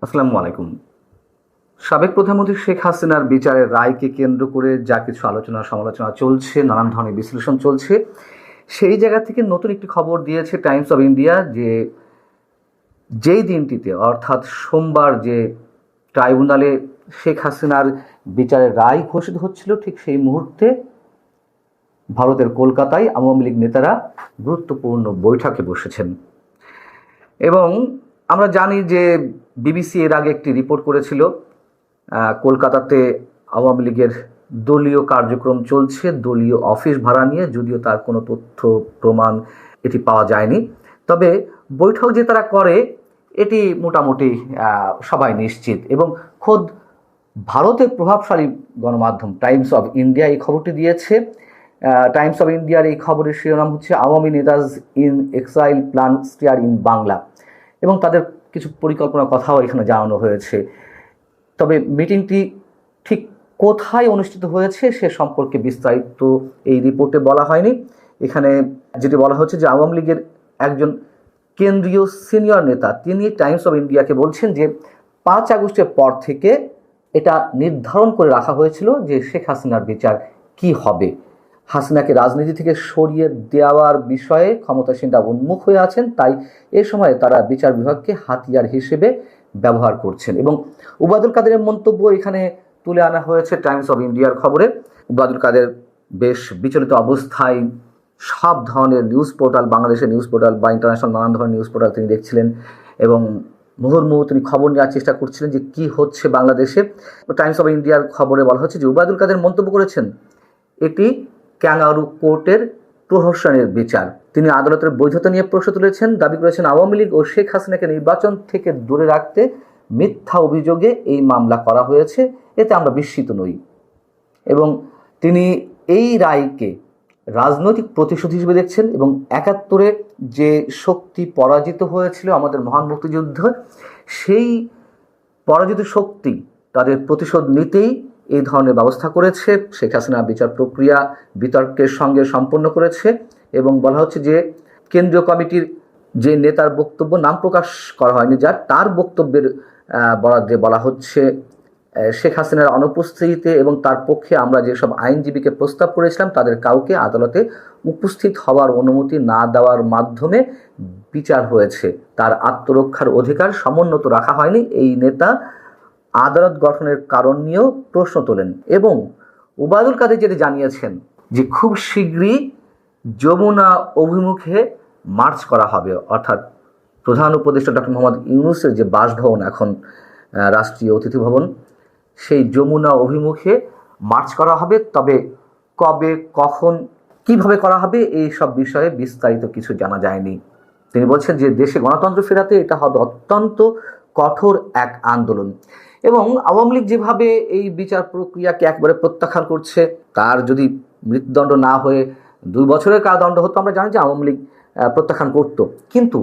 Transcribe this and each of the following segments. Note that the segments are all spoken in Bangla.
আসসালামু আলাইকুম। সাবেক প্রধানমন্ত্রী শেখ হাসিনার বিচারের রায়কে কেন্দ্র করে যা কিছু আলোচনা সমালোচনা চলছে, নানান ধরনের বিশ্লেষণ চলছে, সেই জায়গা থেকে নতুন একটি খবর দিয়েছে টাইমস অফ ইন্ডিয়া যে যেই দিনটিতে অর্থাৎ সোমবার যে ট্রাইব্যুনালে শেখ হাসিনার বিচারের রায় ঘোষিত হচ্ছিল, ঠিক সেই মুহূর্তে ভারতের কলকাতায় আওয়ামী লীগ নেতারা গুরুত্বপূর্ণ বৈঠকে বসেছেন। এবং আমরা জানি যে বিবিসি এর আগে একটি রিপোর্ট করেছিল কলকাতাতে আওয়ামী লীগের দলীয় কার্যক্রম চলছে, দলীয় অফিস ভাড়া নিয়ে, যদিও তার কোনো তথ্য প্রমাণ এটি পাওয়া যায়নি। তবে বৈঠক যে তারা করে এটি মোটামুটি সবাই নিশ্চিত। এবং খোদ ভারতের প্রভাবশালী গণমাধ্যম টাইমস অফ ইন্ডিয়া এই খবরটি দিয়েছে। টাইমস অফ ইন্ডিয়ার এই খবরের শিরোনাম হচ্ছে Awami netas in exile plan stir in Bangla, এবং তাদের কিছু পরিকল্পনার কথাও এখানে জানানো হয়েছে। তবে মিটিংটি ঠিক কোথায় অনুষ্ঠিত হয়েছে সে সম্পর্কে বিস্তারিত এই রিপোর্টে বলা হয়নি। এখানে যেটি বলা হচ্ছে যে আওয়ামী লীগের একজন কেন্দ্রীয় সিনিয়র নেতা তিনি টাইমস অফ ইন্ডিয়াকে বলছেন যে 5 আগস্টের পর থেকে এটা নির্ধারণ করে রাখা হয়েছিল যে শেখ হাসিনার বিচার কি হবে। হাসিনাকে রাজনীতি থেকে সরিয়ে দেওয়ার বিষয়ে ক্ষমতাসীনরা উন্মুখ হয়ে আছেন, তাই এ সময় তারা বিচার বিভাগকে হাতিয়ার হিসেবে ব্যবহার করছেন। এবং উবায়দুল কাদেরের মন্তব্য এখানে তুলে আনা হয়েছে টাইমস অফ ইন্ডিয়ার খবরে। উবায়দুল কাদের বেশ বিচলিত অবস্থায় সব ধরনের নিউজ পোর্টাল, বাংলাদেশের নিউজ পোর্টাল বা ইন্টারন্যাশনাল নানান ধরনের নিউজ পোর্টাল তিনি দেখছিলেন এবং মুহুর্মুহু তিনি খবর নেওয়ার চেষ্টা করছিলেন যে কি হচ্ছে বাংলাদেশে। টাইমস অফ ইন্ডিয়ার খবরে বলা হচ্ছে যে উবায়দুল কাদের মন্তব্য করেছেন এটি ক্যাঙ্গারু কোর্টের প্রহসনের বিচার। তিনি আদালতের বৈধতা নিয়ে প্রশ্ন তুলেছেন, দাবি করেছেন আওয়ামী লীগ ও শেখ হাসিনাকে নির্বাচন থেকে দূরে রাখতে মিথ্যা অভিযোগে এই মামলা করা হয়েছে, এতে আমরা বিস্মিত নই। এবং তিনি এই রায়কে রাজনৈতিক প্রতিশোধ হিসেবে দেখছেন এবং 71-এ যে শক্তি পরাজিত হয়েছিল আমাদের মহান মুক্তিযুদ্ধ, সেই পরাজিত শক্তি তাদের প্রতিশোধ নিতেই এই ধরনের ব্যবস্থা করেছে। শেখ হাসিনা বিচার প্রক্রিয়া বিতর্কের সঙ্গে সম্পন্ন করেছে এবং বলা হচ্ছে যে কেন্দ্রীয় কমিটির যে নেতার বক্তব্য নাম প্রকাশ করা হয়নি, যার তার বক্তব্যের বরাদ্দে বলা হচ্ছে শেখ হাসিনার অনুপস্থিতিতে এবং তার পক্ষে আমরা যেসব আইনজীবীকে প্রস্তাব করেছিলাম তাদের কাউকে আদালতে উপস্থিত হওয়ার অনুমতি না দেওয়ার মাধ্যমে বিচার হয়েছে, তার আত্মরক্ষার অধিকার সমুন্নত রাখা হয়নি। এই নেতা আদালত গঠনের কারণ নিয়েও প্রশ্ন তোলেন এবং উবায়দুল কাদের যেটি জানিয়েছেন যে খুব শীঘ্রই যমুনা অভিমুখে মার্চ করা হবে, অর্থাৎ প্রধান উপদেষ্টা ডক্টর মোহাম্মদ ইউনূসের যে বাসভবন এখন রাষ্ট্রীয় অতিথি ভবন, সেই যমুনা অভিমুখে মার্চ করা হবে। তবে কবে, কখন, কিভাবে করা হবে এই সব বিষয়ে বিস্তারিত কিছু জানা যায়নি। তিনি বলছেন যে দেশে গণতন্ত্র ফেরাতে এটা হবে অত্যন্ত কঠোর এক আন্দোলন। এবং আওয়ামী লীগ যেভাবে এই বিচার প্রক্রিয়াকে একবারে প্রত্যাখ্যান করছে, তার যদি মৃত্যুদণ্ড না হয়ে 2 বছরের কারাদণ্ড হতো, আমরা জানি যে আওয়ামী লীগ প্রত্যাখ্যান করতো। কিন্তু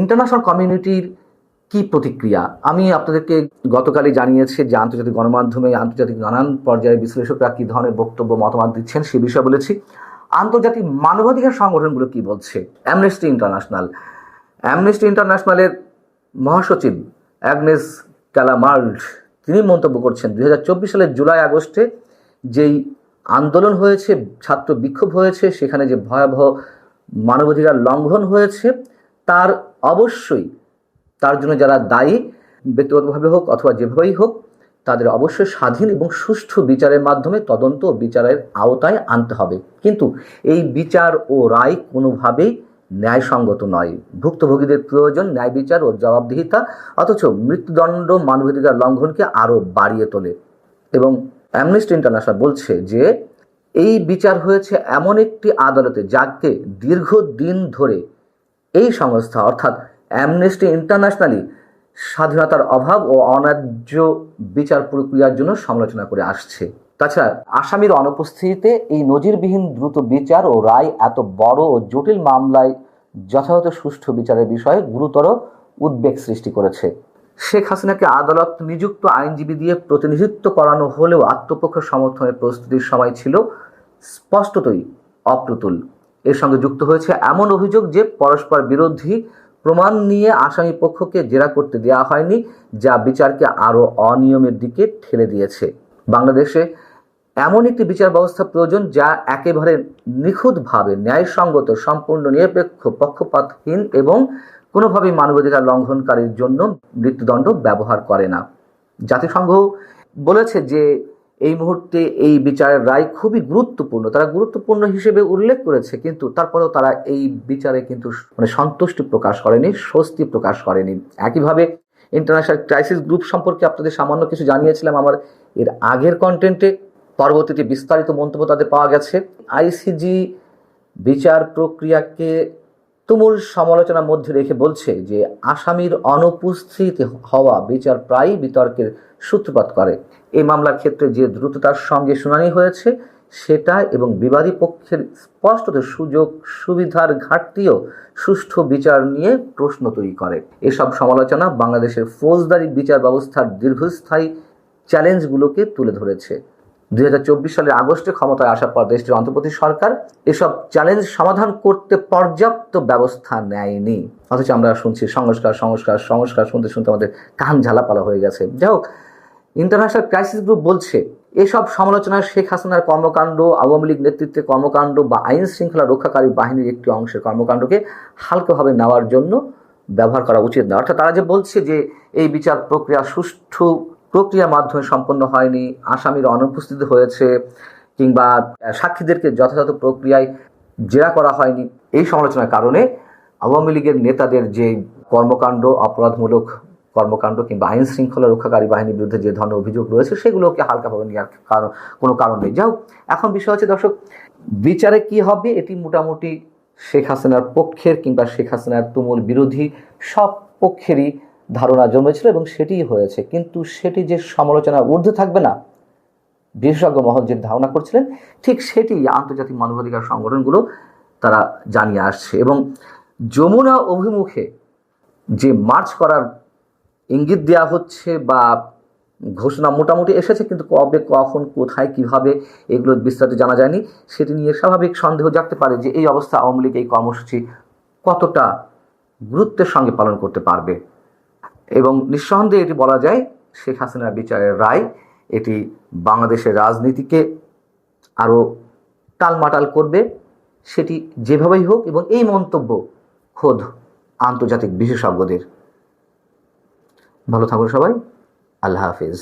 ইন্টারন্যাশনাল কমিউনিটির কি প্রতিক্রিয়া আমি আপনাদেরকে গতকালই জানিয়েছি যে আন্তর্জাতিক গণমাধ্যমে আন্তর্জাতিক নানান পর্যায়ে বিশ্লেষকরা কী ধরনের বক্তব্য মতামত দিচ্ছেন সে বিষয়ে বলেছি। আন্তর্জাতিক মানবাধিকার সংগঠনগুলো কি বলছে, অ্যামনেস্টি ইন্টারন্যাশনালের মহাসচিব অ্যাগনেস ক্যালামার্ড তিনি মন্তব্য করছেন 2024 সালের জুলাই আগস্টে যেই আন্দোলন হয়েছে, ছাত্র বিক্ষোভ হয়েছে, সেখানে যে ভয়াবহ মানবাধিকার লঙ্ঘন হয়েছে তার অবশ্যই তার জন্য যারা দায়ী ব্যক্তিগতভাবে হোক অথবা যেভাবেই হোক তাদের অবশ্যই স্বাধীন এবং সুষ্ঠু বিচারের মাধ্যমে তদন্ত ও বিচারের আওতায় আনতে হবে। কিন্তু এই বিচার ও রায় কোনোভাবেই ন্যায়সঙ্গত নয়। ভুক্তভোগীদের প্রয়োজন ন্যায় বিচার ও জবাবদিহিতা, অথচ মৃত্যুদণ্ড মানবাধিকার লঙ্ঘনকে আরও বাড়িয়ে তোলে। এবং অ্যামনেস্টি ইন্টারন্যাশনাল বলছে যে এই বিচার হয়েছে এমন একটি আদালতে যাকে দীর্ঘদিন ধরে এই সংস্থা অর্থাৎ অ্যামনেস্টি ইন্টারন্যাশনালি স্বাধীনতার অভাব ও অন্যায্য বিচার প্রক্রিয়ার জন্য সমালোচনা করে আসছে। তাছাড়া আসামির অনুপস্থিতিতে এই নজিরবিহীন দ্রুত বিচার ও রায় এত বড় ও জটিল মামলায় যথাযথ সুষ্ঠু বিচারের বিষয়ে গুরুতর উদ্বেগ সৃষ্টি করেছে। শেখ হাসিনাকে আদালত নিযুক্ত আইনজীবী দিয়ে প্রতিনিধিত্ব করানো হলেও আত্মপক্ষ সমর্থনের প্রস্তুতির সময় ছিল স্পষ্টতই অপ্রতুল। এর সঙ্গে যুক্ত হয়েছে এমন অভিযোগ যে পরস্পর বিরোধী প্রমাণ নিয়ে আসামি পক্ষকে জেরা করতে দেওয়া হয়নি, যা বিচারকে আরও অনিয়মের দিকে ঠেলে দিয়েছে। বাংলাদেশে এমন একটি বিচার ব্যবস্থা প্রয়োজন যা একেবারে নিখুঁতভাবে ন্যায়সঙ্গত, সম্পূর্ণ নিরপেক্ষ, পক্ষপাতহীন এবং কোনোভাবেই মানবাধিকার লঙ্ঘনকারীর জন্য মৃত্যুদণ্ড ব্যবহার করে না। জাতিসংঘ বলেছে যে এই মুহূর্তে এই বিচারের রায় খুবই গুরুত্বপূর্ণ, তারা গুরুত্বপূর্ণ হিসেবে উল্লেখ করেছে, কিন্তু তারপরেও তারা এই বিচারে কিন্তু সন্তুষ্টি প্রকাশ করেনি, স্বস্তি প্রকাশ করেনি। একইভাবে ইন্টারন্যাশনাল ক্রাইসিস গ্রুপ সম্পর্কে আপনাদের সামান্য কিছু জানিয়েছিলাম আমার এর আগের কন্টেন্টে। পরবর্তীতে বিস্তারিত মন্তব্য তাদের পাওয়া গেছে। আইসিজি বিচার প্রক্রিয়াকে তুমুল সমালোচনার মধ্যে রেখে বলছে যে আসামির অনুপস্থিত হওয়া বিচার প্রায়ই বিতর্কের সূত্রপাত করে। এই মামলার ক্ষেত্রে যে দ্রুততার সঙ্গে শুনানি হয়েছে সেটা এবং বিবাদী পক্ষের স্পষ্টত সুযোগ সুবিধার ঘাটতিও সুষ্ঠু বিচার নিয়ে প্রশ্ন তৈরি করে। এসব সমালোচনা বাংলাদেশের ফৌজদারি বিচার ব্যবস্থার দীর্ঘস্থায়ী চ্যালেঞ্জগুলোকে তুলে ধরেছে। 2024 সালের আগস্টে ক্ষমতায় আসার পর দেশটির অন্তর্বর্তী সরকার এসব চ্যালেঞ্জ সমাধান করতে পর্যাপ্ত ব্যবস্থা নেয়নি, অথচ আমরা শুনছি সংস্কার সংস্কার সংস্কার, শুনতে শুনতে আমাদের কান ঝালাপালা হয়ে গেছে। যাই হোক, ইন্টারন্যাশনাল ক্রাইসিস গ্রুপ বলছে এসব সমালোচনায় শেখ হাসিনার কর্মকাণ্ড, আওয়ামী লীগ নেতৃত্বের কর্মকাণ্ড বা আইন শৃঙ্খলা রক্ষাকারী বাহিনীর একটি অংশের কর্মকাণ্ডকে হালকাভাবে নেওয়ার জন্য ব্যবহার করা উচিত না। অর্থাৎ তারা যে বলছে যে এই বিচার প্রক্রিয়া সুষ্ঠু প্রক্রিয়ার মাধ্যমে সম্পন্ন হয়নি, আসামির অনুপস্থিত হয়েছে, কিংবা সাক্ষীদেরকে যথাযথ প্রক্রিয়ায় জেরা করা হয়নি, এই সমালোচনার কারণে আওয়ামী লীগের নেতাদের যে কর্মকাণ্ড, অপরাধমূলক কর্মকাণ্ড কিংবা আইন শৃঙ্খলা রক্ষাকারী বাহিনীর বিরুদ্ধে যে ধরনের অভিযোগ রয়েছে সেগুলোকে হালকাভাবে নেওয়ার কোনো কারণ নেই। যাই হোক, এখন বিষয় হচ্ছে দর্শক, বিচারে কি হবে এটি মোটামুটি শেখ হাসিনার পক্ষের কিংবা শেখ হাসিনার তুমুল বিরোধী সব পক্ষেরই ধারণা জন্মেছিল এবং সেটিই হয়েছে। কিন্তু সেটি যে সমালোচনার ঊর্ধ্বে থাকবে না, বিশেষজ্ঞ মহল যে ধারণা করছিলেন, ঠিক সেটি আন্তর্জাতিক মানবাধিকার সংগঠনগুলো তারা জানিয়ে আসছে। এবং যমুনা অভিমুখে যে মার্চ করার ইঙ্গিত দেওয়া হচ্ছে বা ঘোষণা মোটামুটি এসেছে, কিন্তু কবে, কখন, কোথায়, কিভাবে এগুলো বিস্তারিত জানা যায়নি। সেটি নিয়ে স্বাভাবিক সন্দেহ জাগতে পারে যে এই অবস্থা আওয়ামী লীগ এই কর্মসূচি কতটা গুরুত্বের সঙ্গে পালন করতে পারবে। এবং নিঃসন্দেহে এটি বলা যায় শেখ হাসিনার বিচারের রায় এটি বাংলাদেশের রাজনীতিকে আরও টালমাটাল করবে, সেটি যেভাবেই হোক। এবং এই মন্তব্য খোদ আন্তর্জাতিক বিশেষজ্ঞদের। ভালো থাকুন সবাই, আল্লাহ হাফিজ।